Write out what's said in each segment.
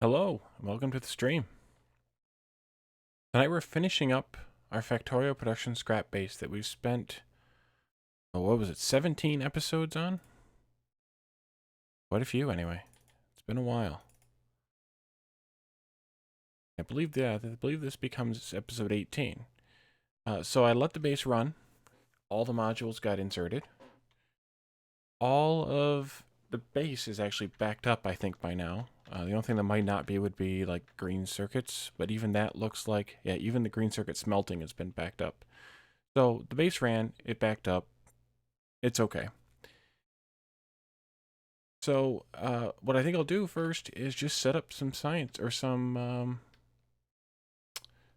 Hello, and welcome to the stream. Tonight we're finishing up our Factorio production scrap base that we've spent, what was it, 17 episodes on? Quite a few anyway. It's been a while. I believe this becomes episode 18. So I let the base run. All the modules got inserted. All of the base is actually backed up, I think, by now. The only thing that might not be would be like green circuits, but even that looks like, yeah, even the green circuit smelting has been backed up. So the base ran, it backed up. It's okay. So what I think I'll do first is just set up some science or some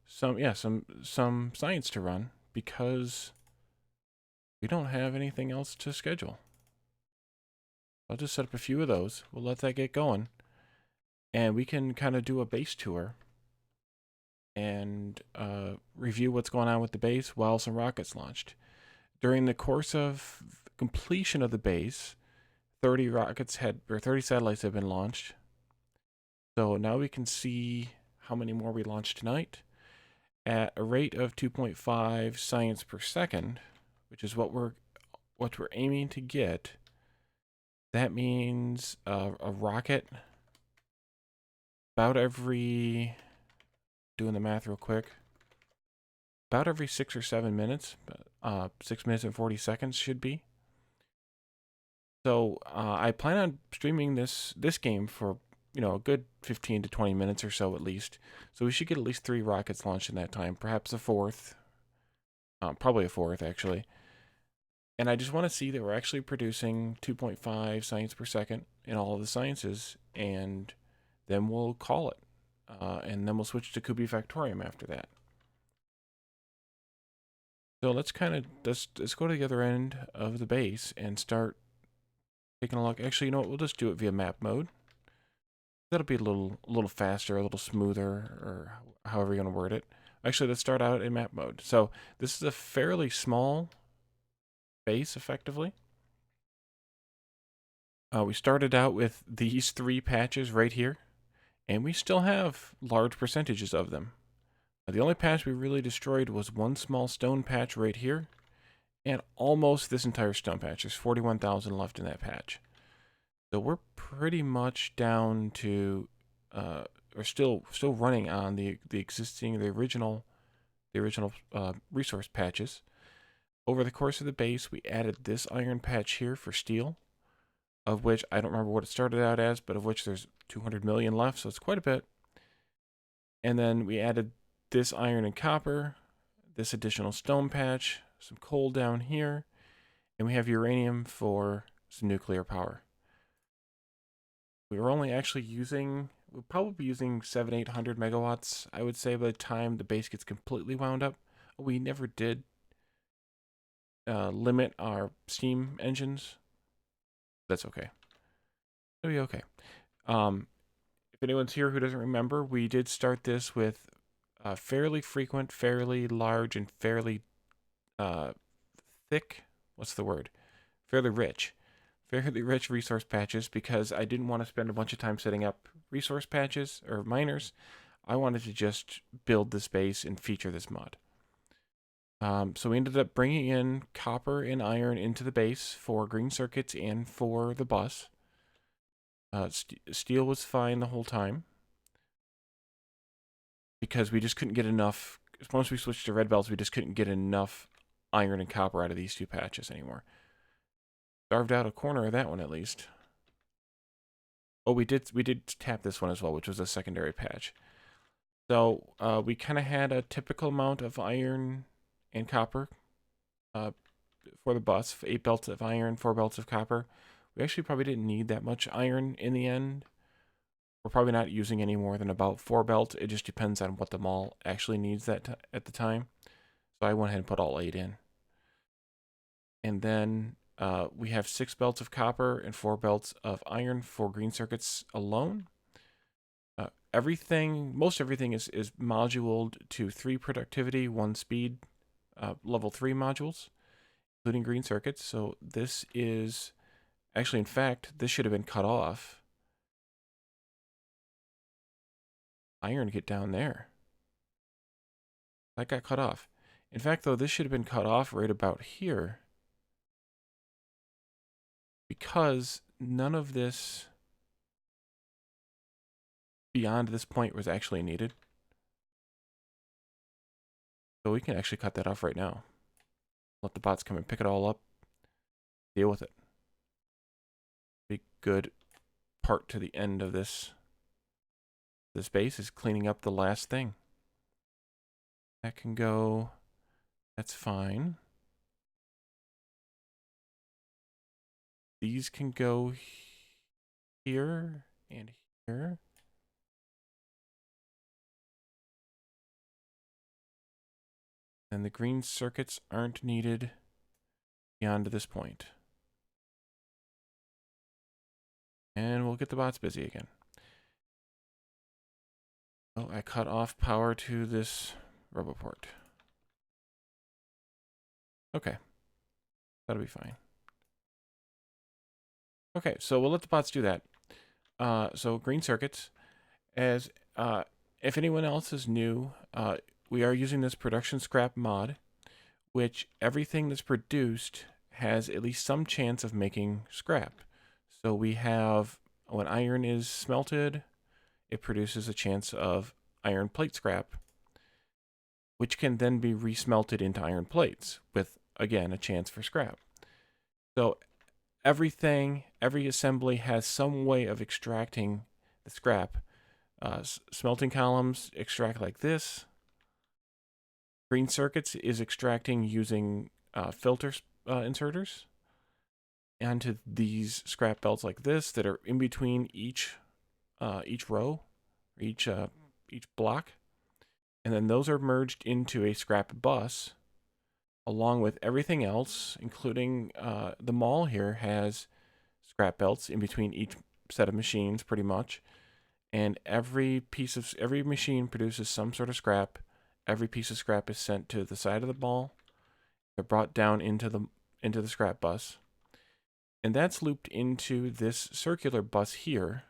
science to run because we don't have anything else to schedule. I'll just set up a few of those. We'll let that get going, and we can kind of do a base tour and review what's going on with the base while some rockets launched. During the course of completion of the base, 30 satellites have been launched. So now we can see how many more we launched tonight at a rate of 2.5 science per second, which is what we're aiming to get. That means a rocket about every, doing the math real quick, about every 6 or 7 minutes, 6 minutes and 40 seconds should be. So I plan on streaming this game for a good 15 to 20 minutes or so at least. So we should get at least 3 rockets launched in that time, perhaps a fourth, probably a fourth actually. And I just want to see that we're actually producing 2.5 science per second in all of the sciences, and then we'll call it. And then we'll switch to Kubi Factorium after that. So let's go to the other end of the base and start taking a look. Actually, you know what? We'll just do it via map mode. That'll be a little faster, a little smoother, or however you're going to word it. Actually, let's start out in map mode. So this is a fairly small base, effectively. We started out with these 3 patches right here, and we still have large percentages of them. The only patch we really destroyed was one small stone patch right here, and almost this entire stone patch. There's 41,000 left in that patch. So we're pretty much down to, or still running on the original resource patches. Over the course of the base, we added this iron patch here for steel, of which I don't remember what it started out as, but of which there's 200 million left, so it's quite a bit. And then we added this iron and copper, this additional stone patch, some coal down here, and we have uranium for some nuclear power. We were only actually we'll probably be using 700-800 megawatts, I would say, by the time the base gets completely wound up. We never did limit our steam engines. That's okay. It'll be okay. If anyone's here who doesn't remember, we did start this with fairly frequent, fairly large, and fairly thick. What's the word? Fairly rich resource patches, because I didn't want to spend a bunch of time setting up resource patches or miners. I wanted to just build this base and feature this mod. So we ended up bringing in copper and iron into the base for green circuits and for the bus. Steel was fine the whole time because we just couldn't get enough. Once we switched to red belts, we just couldn't get enough iron and copper out of these 2 patches anymore. Carved out a corner of that one at least. Oh, we did tap this one as well, which was a secondary patch. So we kind of had a typical amount of iron and copper for the bus. 8 belts of iron, 4 belts of copper. We actually probably didn't need that much iron in the end. We're probably not using any more than about 4 belts. It just depends on what the mall actually needs at the time. So I went ahead and put all 8 in. And then we have 6 belts of copper and 4 belts of iron for green circuits alone. Most everything is moduled to 3 productivity, 1 speed, level 3 modules, including green circuits. So this is actually, in fact, this should have been cut off. iron get down there? That got cut off. In fact, though, this should have been cut off right about here, because none of this beyond this point was actually needed. So we can actually cut that off right now. Let the bots come and pick it all up. Deal with it. Big good part to the end of this base is cleaning up the last thing. That can go. That's fine. These can go here and here. And the green circuits aren't needed beyond this point. And we'll get the bots busy again. Oh, I cut off power to this RoboPort. Okay. That'll be fine. Okay, so we'll let the bots do that. So green circuits. As if anyone else is new, we are using this production scrap mod, which everything that's produced has at least some chance of making scrap. So we have, when iron is smelted, it produces a chance of iron plate scrap, which can then be resmelted into iron plates with, again, a chance for scrap. So every assembly has some way of extracting the scrap. Smelting columns extract like this. Green circuits is extracting using filter inserters onto these scrap belts like this that are in between each row, each block, and then those are merged into a scrap bus, along with everything else, including the mall here has scrap belts in between each set of machines, pretty much. And every machine produces some sort of scrap. Every piece of scrap is sent to the side of the mall. They're brought down into the scrap bus. And that's looped into this circular bus here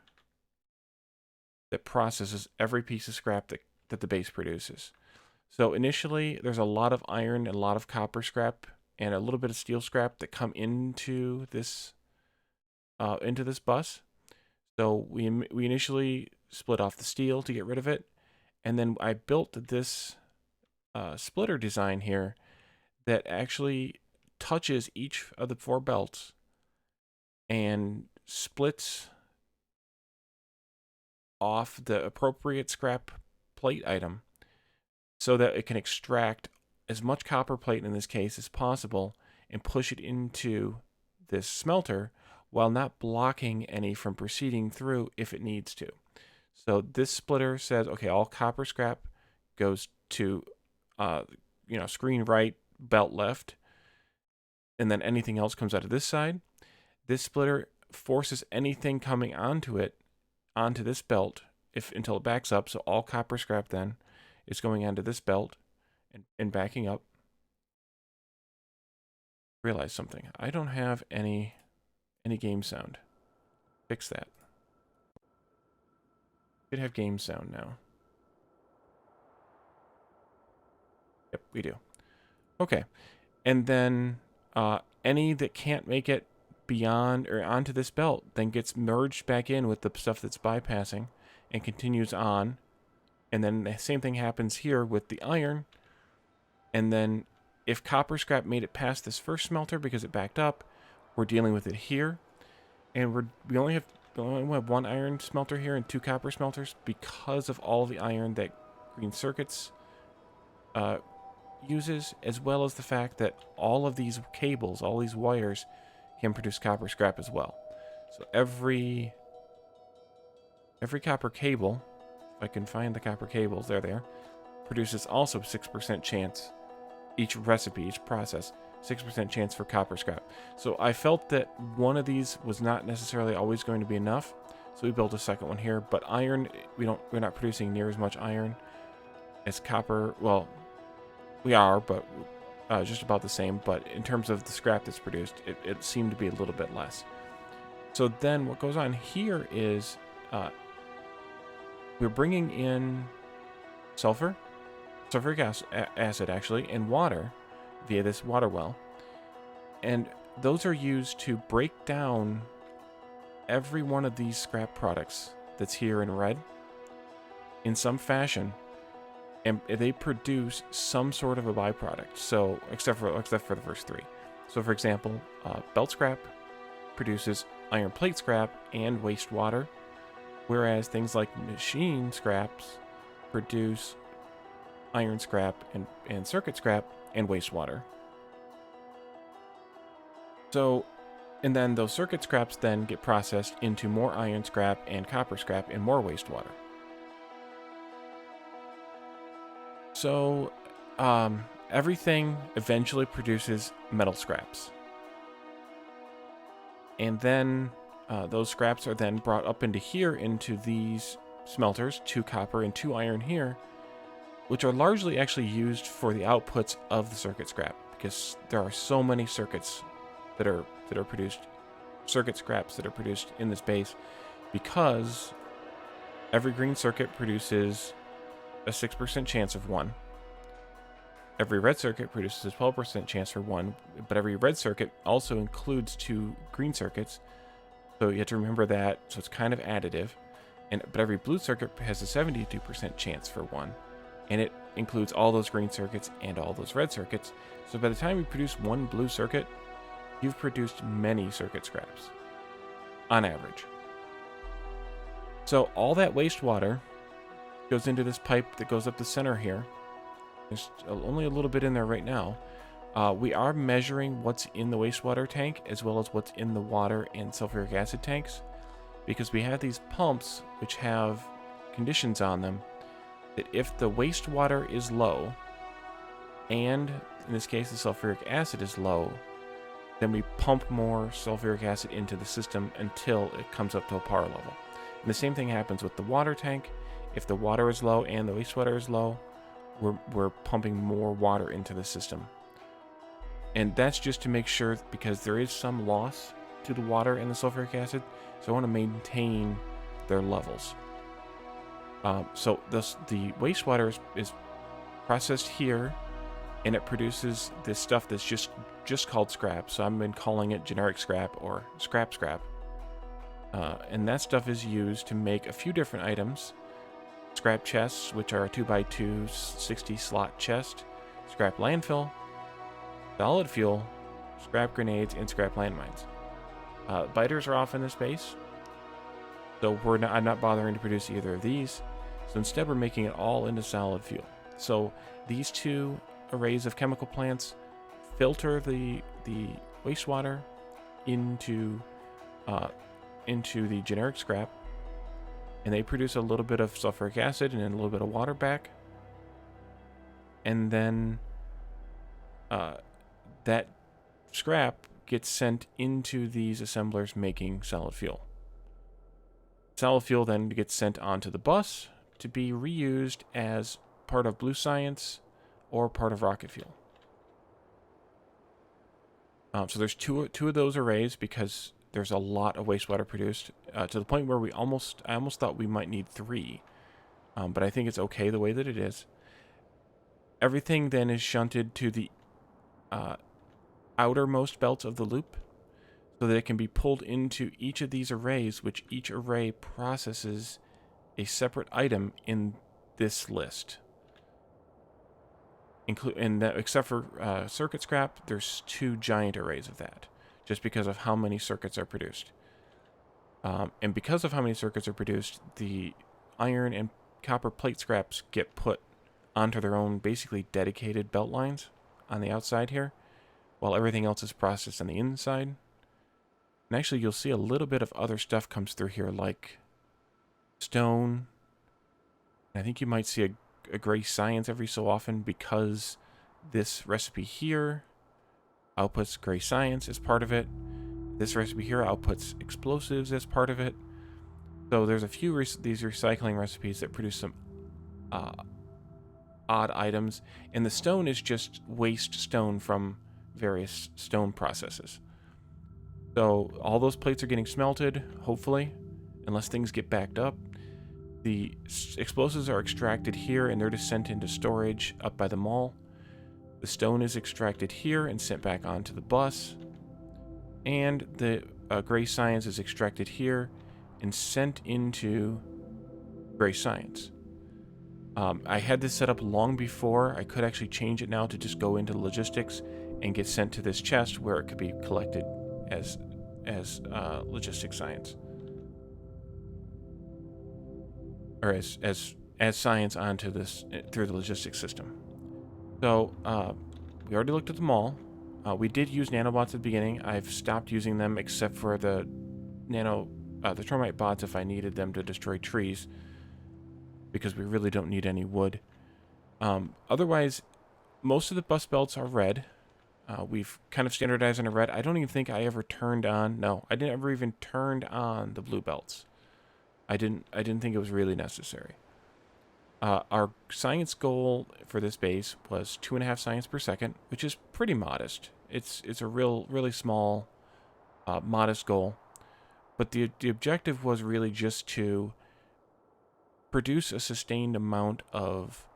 that processes every piece of scrap that the base produces. So initially, there's a lot of iron and a lot of copper scrap and a little bit of steel scrap that come into this bus. So we initially split off the steel to get rid of it, and then I built this splitter design here that actually touches each of the 4 belts and splits off the appropriate scrap plate item so that it can extract as much copper plate in this case as possible and push it into this smelter while not blocking any from proceeding through if it needs to. So this splitter says, okay, all copper scrap goes to screen right, belt left, and then anything else comes out of this side. This splitter forces anything coming onto this belt until it backs up. So all copper scrap then is going onto this belt and backing up. Realize something. I don't have any game sound. Fix that. Should have game sound now. Yep, we do. Okay. And then any that can't make it beyond or onto this belt then gets merged back in with the stuff that's bypassing and continues on. And then the same thing happens here with the iron. And then if copper scrap made it past this first smelter because it backed up, we're dealing with it here. And we only have 1 iron smelter here and 2 copper smelters because of all the iron that green circuits uses, as well as the fact that all of these cables, all these wires, can produce copper scrap as well. So every copper cable, if I can find the copper cables, there they are, produces also 6% chance. Each recipe, each process, 6% chance for copper scrap. So I felt that one of these was not necessarily always going to be enough, so we built a second one here. But iron, we're not producing near as much iron as copper. Well, we are, but just about the same. But in terms of the scrap that's produced, it seemed to be a little bit less. So then what goes on here is we're bringing in sulfuric acid actually, and water via this water well. And those are used to break down every one of these scrap products that's here in red in some fashion, and they produce some sort of a byproduct. So, except for the first three. So, for example, belt scrap produces iron plate scrap and wastewater, whereas things like machine scraps produce iron scrap and circuit scrap and wastewater. So, and then those circuit scraps then get processed into more iron scrap and copper scrap and more wastewater. So, everything eventually produces metal scraps. And then those scraps are then brought up into here, into these smelters, 2 copper and 2 iron here, which are largely actually used for the outputs of the circuit scrap, because there are so many circuits that are produced, circuit scraps that are produced in this base, because every green circuit produces a 6% chance of 1. Every red circuit produces a 12% chance for 1, but every red circuit also includes 2 green circuits, so you have to remember that, so it's kind of additive. But every blue circuit has a 72% chance for 1, and it includes all those green circuits and all those red circuits. So by the time you produce 1 blue circuit, you've produced many circuit scraps, on average. So all that wastewater goes into this pipe that goes up the center here. There's only a little bit in there right now. We are measuring what's in the wastewater tank as well as what's in the water and sulfuric acid tanks, because we have these pumps which have conditions on them that if the wastewater is low, and in this case the sulfuric acid is low, then we pump more sulfuric acid into the system until it comes up to a power level. And the same thing happens with the water tank. If the water is low and the wastewater is low, we're pumping more water into the system. And that's just to make sure, because there is some loss to the water and the sulfuric acid, so I want to maintain their levels. So the wastewater is processed here, and it produces this stuff that's just called scrap. So I've been calling it generic scrap or scrap. And that stuff is used to make a few different items. Scrap chests, which are a 2x2 60 slot chest, scrap landfill, solid fuel, scrap grenades, and scrap landmines. Biters are off in this base, so I'm not bothering to produce either of these. So instead, we're making it all into solid fuel. So these 2 arrays of chemical plants filter the wastewater into the generic scrap, and they produce a little bit of sulfuric acid and a little bit of water back. And then that scrap gets sent into these assemblers making solid fuel. Solid fuel then gets sent onto the bus to be reused as part of blue science or part of rocket fuel. So there's two of those arrays, because there's a lot of wastewater produced, to the point where I almost thought we might need 3, but I think it's okay the way that it is. Everything then is shunted to the outermost belts of the loop, so that it can be pulled into each of these arrays, which each array processes a separate item in this list. Except for circuit scrap, there's 2 giant arrays of that, just because of how many circuits are produced. And because of how many circuits are produced, the iron and copper plate scraps get put onto their own basically dedicated belt lines on the outside here, while everything else is processed on the inside. And actually, you'll see a little bit of other stuff comes through here, like stone. And I think you might see a gray science every so often, because this recipe here outputs gray science as part of it. This recipe here outputs explosives as part of it. So there's a few these recycling recipes that produce some odd items, and the stone is just waste stone from various stone processes. So all those plates are getting smelted, hopefully, unless things get backed up. The explosives are extracted here, and they're just sent into storage up by the mall. The stone is extracted here and sent back onto the bus. And the gray science is extracted here and sent into gray science. I had this set up long before. I could actually change it now to just go into logistics and get sent to this chest where it could be collected as logistics science, or as science onto this through the logistics system. So we already looked at the mall. We did use nanobots at the beginning. I've stopped using them except for the the termite bots if I needed them to destroy trees, because we really don't need any wood. Otherwise, most of the bus belts are red. We've kind of standardized on a red. I don't even think I ever turned on. No, I didn't ever even turned on the blue belts. I didn't think it was really necessary. Our science goal for this base was 2.5 science per second, which is pretty modest. It's a really small, modest goal. But the objective was really just to produce a sustained amount of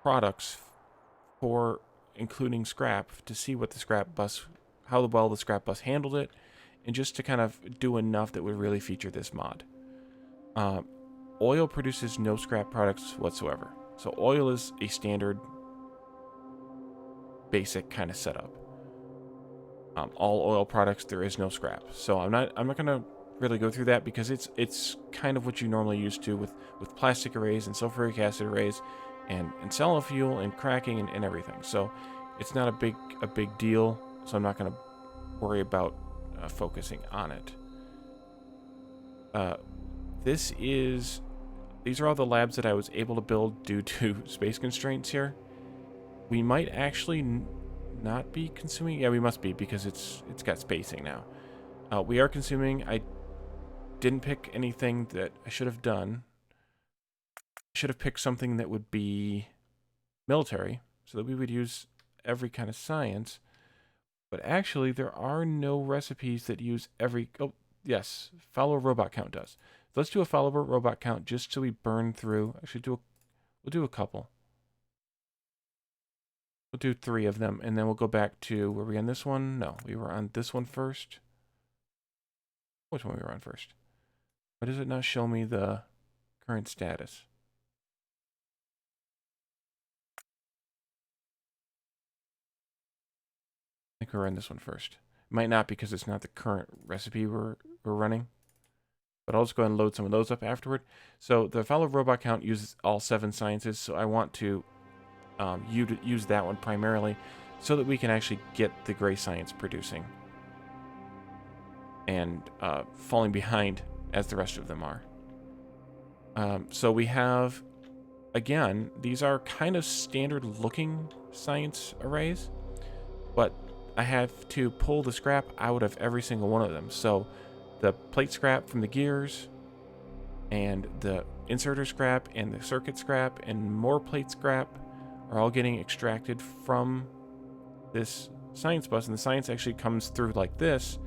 products for including scrap, to see what the scrap bus, how well the scrap bus handled it, and just to kind of do enough that would really feature this mod. Oil produces no scrap products whatsoever. So oil is a standard, basic kind of setup. All oil products, there is no scrap. So I'm not gonna really go through that, because it's kind of what you normally used to with plastic arrays and sulfuric acid arrays and solid fuel and cracking and everything. So it's not a big deal. So I'm not gonna worry about focusing on it. These are all the labs that I was able to build due to space constraints here. We might actually not be consuming. Yeah, we must be, because it's got spacing now. We are consuming. I didn't pick anything that I should have done. I should have picked something that would be military, so that we would use every kind of science. But actually, there are no recipes that use every... Oh, yes, follower robot count does. So let's do a follower robot count just so we burn through. Actually, we'll do a couple. We'll do 3 of them, and then we'll go back to... Were we on this one? No, we were on this one first. Which one we were on first? Why does it not show me the current status? I think we're on this one first. It might not, because it's not the current recipe we're running. But I'll just go ahead and load some of those up afterward. So the follow robot count uses all 7 sciences, so I want to use that one primarily so that we can actually get the gray science producing and falling behind as the rest of them are. So we have, again, these are kind of standard looking science arrays, but I have to pull the scrap out of every single one of them. So the plate scrap from the gears, and the inserter scrap, and the circuit scrap, and more plate scrap are all getting extracted from this science bus, and the science actually comes through like this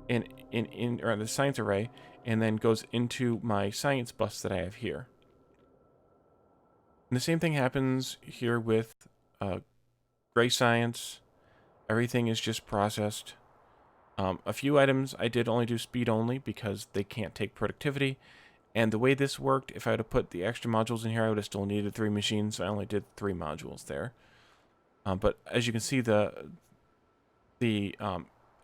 in the science array, and then goes into my science bus that I have here. And the same thing happens here with gray science. Everything is just processed. A few items I did only do speed only, because they can't take productivity. And the way this worked, if I had to put the extra modules in here, I would have still needed 3 machines, so I only did 3 modules there. But as you can see, the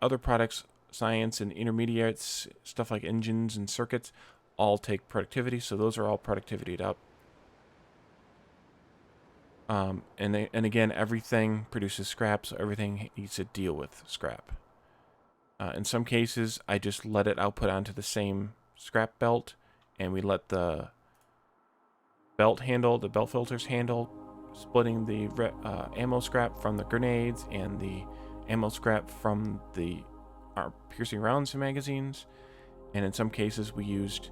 other products, science and intermediates, stuff like engines and circuits, all take productivity, so those are all productivityed up. And again, everything produces scrap, so everything needs to deal with scrap. In some cases, I just let it output onto the same scrap belt, and we let the belt filters handle splitting the ammo scrap from the grenades and the ammo scrap from our piercing rounds magazines. And in some cases, we used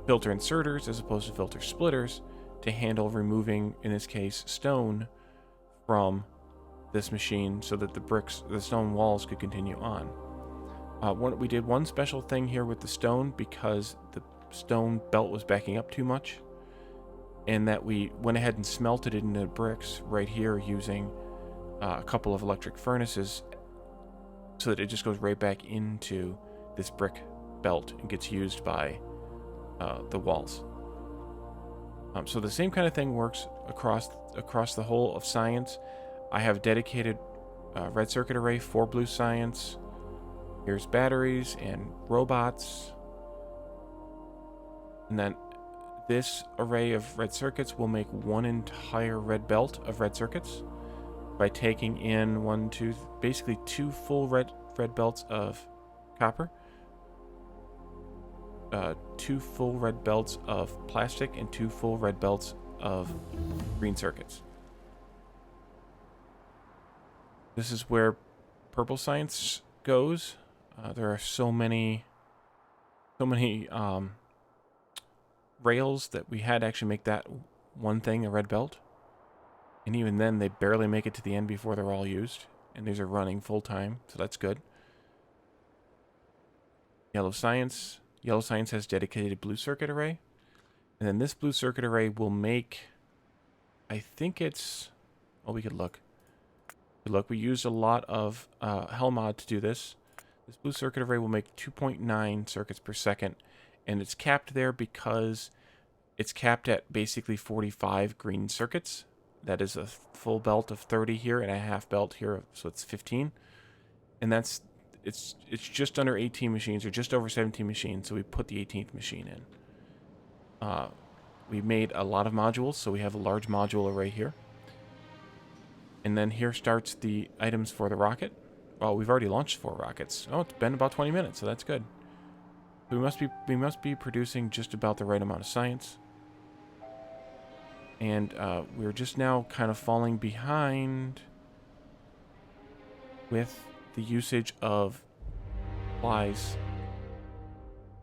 filter inserters as opposed to filter splitters to handle removing, in this case, stone from this machine, so that the stone walls could continue on. We did one special thing here with the stone, because stone belt was backing up too much, and that we went ahead and smelted it into bricks right here using a couple of electric furnaces, so that it just goes right back into this brick belt and gets used by the walls. So the same kind of thing works across the whole of science. I have dedicated red circuit array for blue science. Here's batteries and robots. And then this array of red circuits will make one entire red belt of red circuits by taking in basically two full red belts of copper, two full red belts of plastic, and two full red belts of green circuits. This is where purple science goes. There are so many rails that we had to actually make that one thing a red belt. And even then, they barely make it to the end before they're all used. And these are running full time, so that's good. Yellow science has dedicated blue circuit array. And then this blue circuit array will make, I think it's, we could look. We used a lot of Hellmod to do this. This blue circuit array will make 2.9 circuits per second. And it's capped there because it's capped at basically 45 green circuits. That is a full belt of 30 here and a half belt here, so it's 15. And it's just under 18 machines, or just over 17 machines, so we put the 18th machine in. We made a lot of modules, so we have a large module array here. And then here starts the items for the rocket. Well, we've already launched 4 rockets. Oh, it's been about 20 minutes, so that's good. We must be producing just about the right amount of science. And we're just now kind of falling behind with the usage of supplies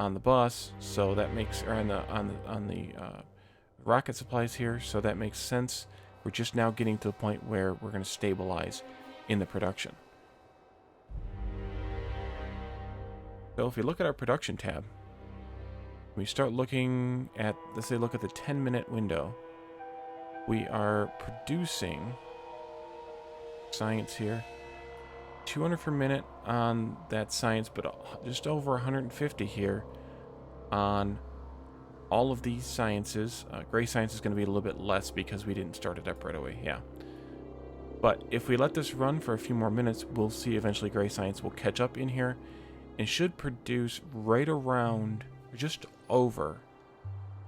on the bus, so that makes, or on the rocket supplies here, so that makes sense. We're just now getting to the point where we're going to stabilize in the production. So if we look at our production tab, we start looking at, let's say, look at the 10-minute window. We are producing science here, 200 per minute on that science, but just over 150 here on all of these sciences. Gray science is going to be a little bit less because we didn't start it up right away, yeah. But if we let this run for a few more minutes, we'll see eventually gray science will catch up in here and should produce right around, just over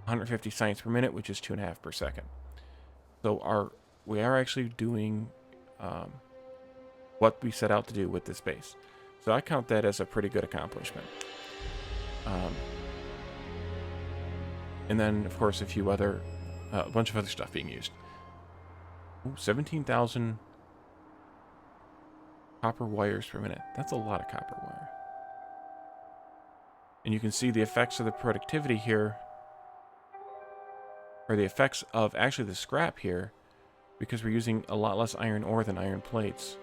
150 science per minute, which is 2.5 per second. So we are actually doing what we set out to do with this base. So I count that as a pretty good accomplishment. And then, of course, a bunch of other stuff being used. Ooh, 17,000 copper wires per minute. That's a lot of copper wire. And you can see the effects of the productivity here, or the effects of actually the scrap here, because we're using a lot less iron ore than iron plates.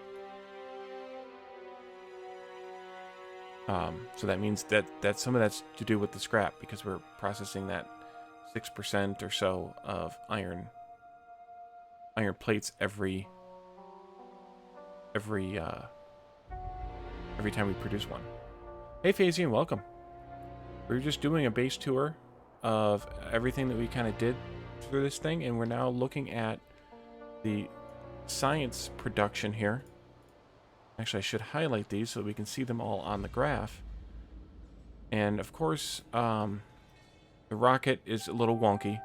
So that means that some of that's to do with the scrap, because we're processing that 6% or so of iron plates every time we produce one. Hey Phasian, welcome. We were just doing a base tour of everything that we kind of did through this thing, and we're now looking at the science production here. Actually, I should highlight these so we can see them all on the graph. And of course, the rocket is a little wonky,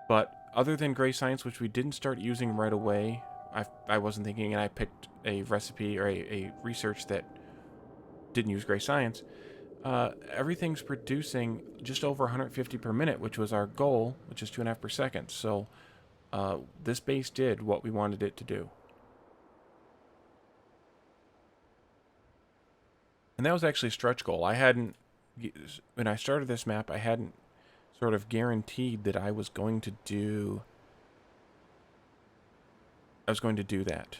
but other than gray science, which we didn't start using right away, I wasn't thinking, and I picked a recipe or a research that didn't use gray science. Everything's producing just over 150 per minute, which was our goal, which is 2.5 per second. So this base did what we wanted it to do. And that was actually a stretch goal. When I started this map, I hadn't sort of guaranteed that I was going to do that.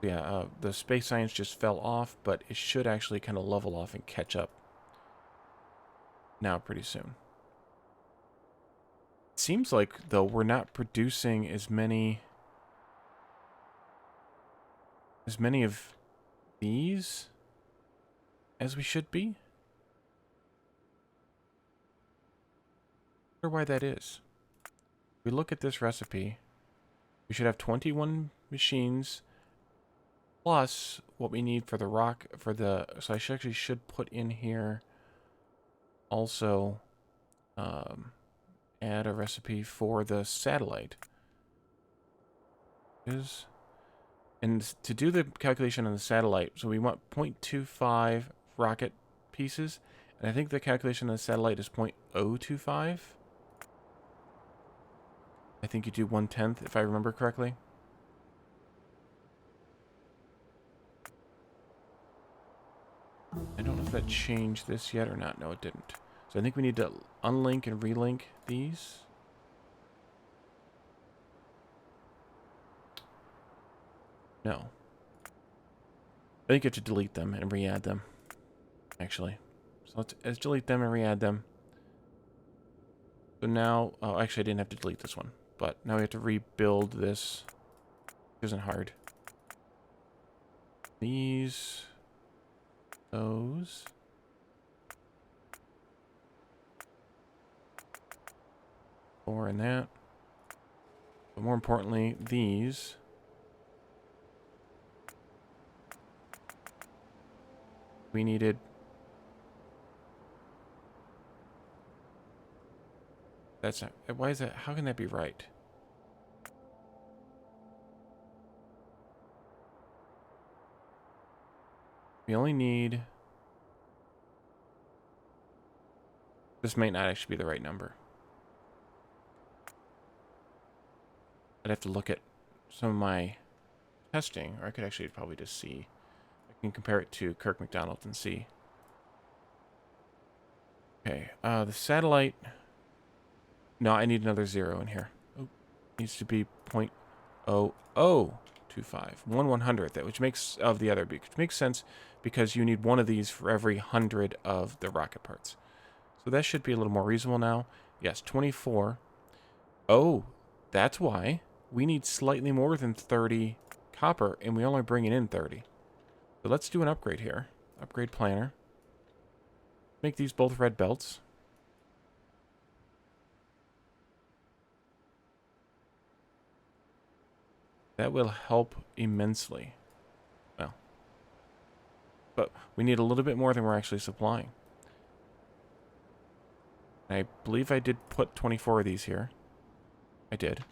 Yeah, the space science just fell off, but it should actually kind of level off and catch up. now pretty soon. It seems like, though, we're not producing as many of these as we should be. I wonder why that is. If we look at this recipe, we should have 21 machines plus what we need for the rock, so I actually should put in here also add a recipe for the satellite. And to do the calculation on the satellite, so we want 0.25 rocket pieces, and I think the calculation on the satellite is 0.025. I think you do 1/10 if I remember correctly. I don't know if that changed this yet or not. No, it didn't. So I think we need to unlink and relink these. No. I think you have to delete them and re-add them, actually. So let's delete them and re-add them. So now, oh, actually I didn't have to delete this one, but now we have to rebuild this. It isn't hard. These, those. Four in that. But more importantly, these. We needed... That's not... Why is that? How can that be right? We only need... This might not actually be the right number. I'd have to look at some of my testing, or I could actually probably just see. I can compare it to Kirk McDonald and see. Okay, the satellite... No, I need another 0 in here. Oh, needs to be 0.0025. 1/100th, which makes... Of the other, which makes sense because you need one of these for every 100 of the rocket parts. So that should be a little more reasonable now. Yes, 24. Oh, that's why. We need slightly more than 30 copper, and we only bring in 30. So let's do an upgrade here. Upgrade planner. Make these both red belts. That will help immensely. Well, but we need a little bit more than we're actually supplying. I believe I did put 24 of these here. I did.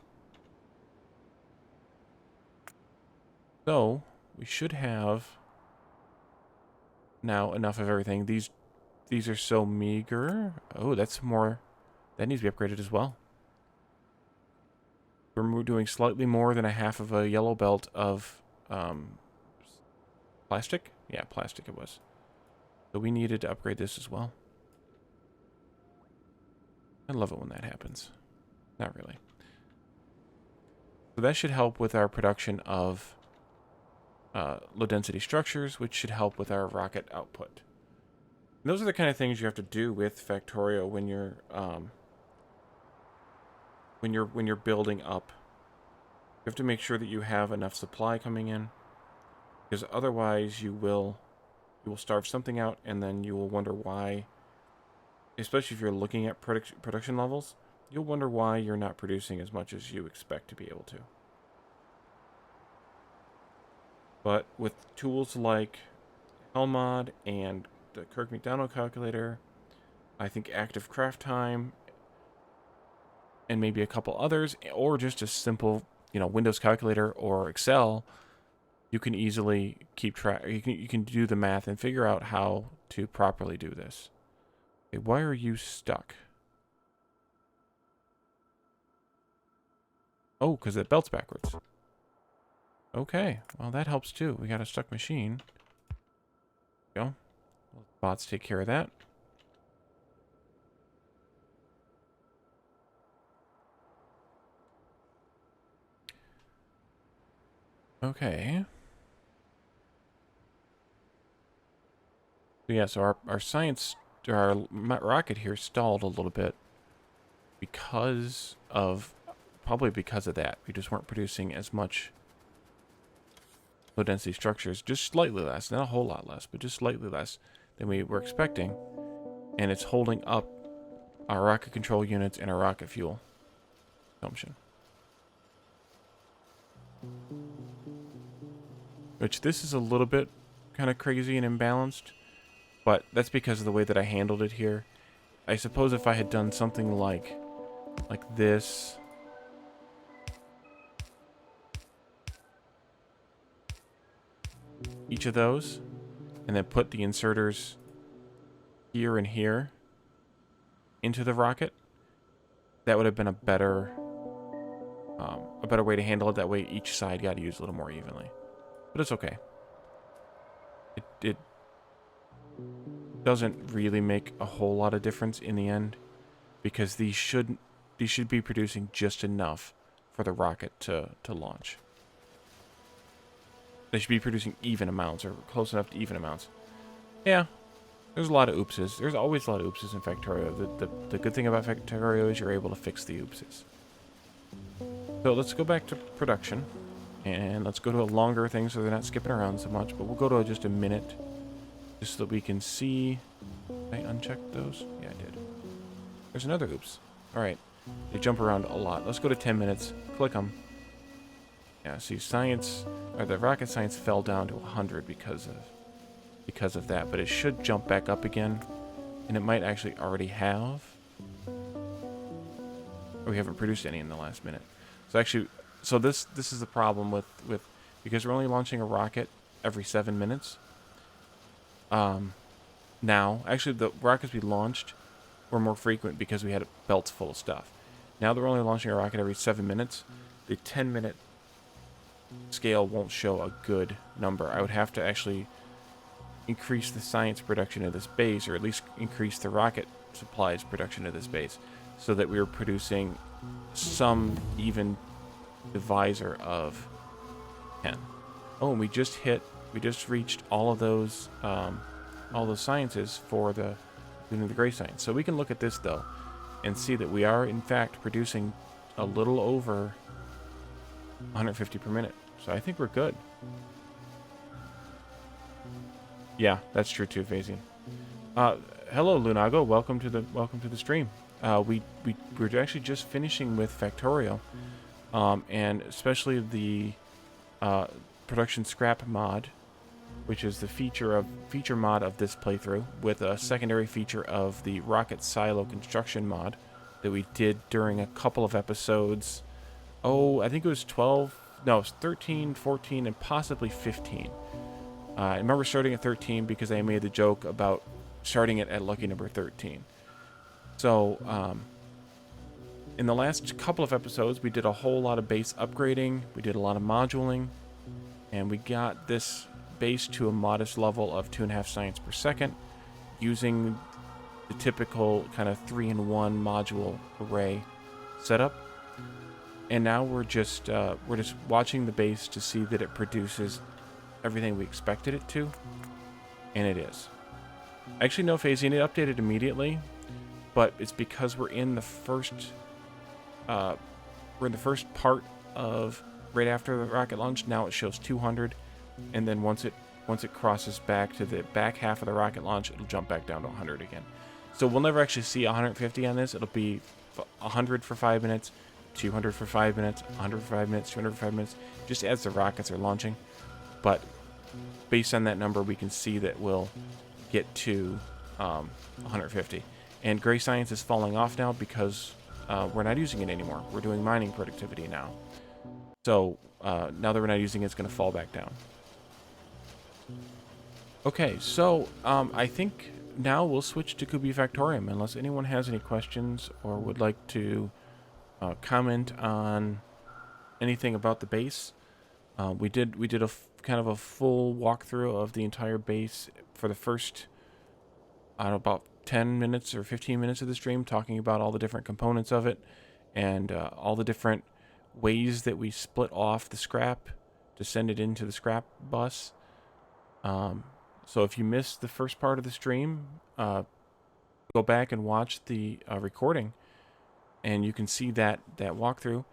So, we should have now enough of everything. These are so meager. Oh, that's more... That needs to be upgraded as well. We're doing slightly more than a half of a yellow belt of plastic. Yeah, plastic it was. So we needed to upgrade this as well. I love it when that happens. Not really. So that should help with our production of low-density structures, which should help with our rocket output. And those are the kind of things you have to do with Factorio when you're building up. You have to make sure that you have enough supply coming in, because otherwise you will starve something out, and then you will wonder why. Especially if you're looking at production levels, you'll wonder why you're not producing as much as you expect to be able to. But with tools like Helmod and the Kirk McDonald calculator, I think Active Craft Time, and maybe a couple others, or just a simple, Windows calculator or Excel, you can easily keep track. You can do the math and figure out how to properly do this. Okay, why are you stuck? Oh, because it belts backwards. Okay, well that helps too. We got a stuck machine. There we go. Bots take care of that. Okay. So yeah, so our science rocket here stalled a little bit probably because of that. We just weren't producing as much low density structures, just slightly less, not a whole lot less, but just slightly less than we were expecting. And it's holding up our rocket control units and our rocket fuel consumption. Which this is a little bit kind of crazy and imbalanced, but that's because of the way that I handled it here. I suppose if I had done something like this, each of those, and then put the inserters here and here into the rocket, that would have been a better way to handle it. That way each side got used a little more evenly. But it's okay. It doesn't really make a whole lot of difference in the end, because these should be producing just enough for the rocket to launch. They should be producing even amounts, or close enough to even amounts. Yeah, there's a lot of oopses. There's always a lot of oopses in Factorio. The good thing about Factorio is you're able to fix the oopses. So let's go back to production, and let's go to a longer thing so they're not skipping around so much, but we'll go to just a minute, just so that we can see. Did I uncheck those? Yeah, I did. There's another oops. Alright, they jump around a lot. Let's go to 10 minutes, click them. Yeah, see, the rocket science fell down to 100 because of that, but it should jump back up again, and it might actually already have. We haven't produced any in the last minute. So this is the problem with because we're only launching a rocket every 7 minutes. Now, actually, the rockets we launched were more frequent because we had belts full of stuff. Now that we're only launching a rocket every 7 minutes, the 10-minute scale won't show a good number. I would have to actually increase the science production of this base, or at least increase the rocket supplies production of this base, so that we were producing some even divisor of 10. Oh, and we just reached all of those sciences for the gray science. So we can look at this though and see that we are in fact producing a little over 150 per minute. So I think we're good. Yeah, that's true too, Phasian. Hello, Lunago. Welcome to the stream. We're actually just finishing with Factorio, and especially the production scrap mod, which is the feature mod of this playthrough, with a secondary feature of the rocket silo construction mod that we did during a couple of episodes. Oh, I think it was 12. No, it was 13, 14, and possibly 15. I remember starting at 13 because I made the joke about starting it at lucky number 13. So, in the last couple of episodes, we did a whole lot of base upgrading. We did a lot of moduling. And we got this base to a modest level of 2.5 science per second, using the typical kind of 3-in-1 module array setup. And now we're just watching the base to see that it produces everything we expected it to, and it is. Actually, no, Phasing, it updated immediately, but it's because we're in the first part of right after the rocket launch. Now it shows 200, and then once it crosses back to the back half of the rocket launch, it'll jump back down to 100 again. So we'll never actually see 150 on this. It'll be 100 for 5 minutes, 200 for 5 minutes, 100 for 5 minutes, 200 for 5 minutes, just as the rockets are launching. But based on that number, we can see that we'll get to 150. And gray science is falling off now because we're not using it anymore. We're doing mining productivity now. So now that we're not using it, it's going to fall back down. Okay, so I think now we'll switch to Kubi Factorium, unless anyone has any questions or would like to comment on anything about the base. We did a kind of a full walkthrough of the entire base for the first, I don't know, about 10 minutes or 15 minutes of the stream, talking about all the different components of it and all the different ways that we split off the scrap to send it into the scrap bus. So if you missed the first part of the stream, go back and watch the recording, and you can see that walkthrough.